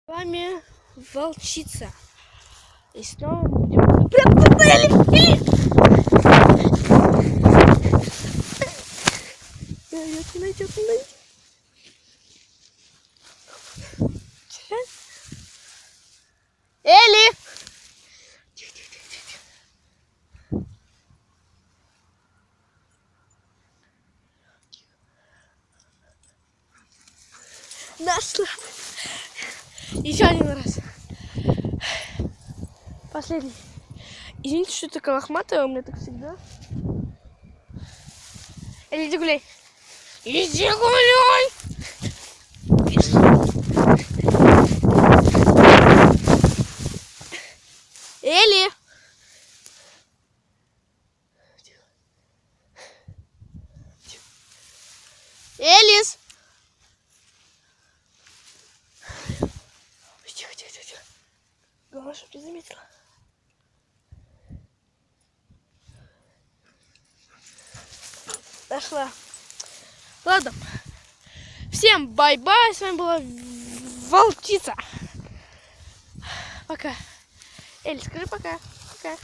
С вами волчица. И снова мы будем прятаться. Или... Не найдет. Элли! Тихо. Нашла. Еще один раз. Последний. Извините, что такая лохматая, у меня так всегда. Элли, иди гуляй. Иди гуляй! Элли! Элис! Тихо. Главное, чтобы ты заметила. Дошла. Ладно. Всем бай-бай. С вами была волчица. Пока. Эль, скажи пока. Пока.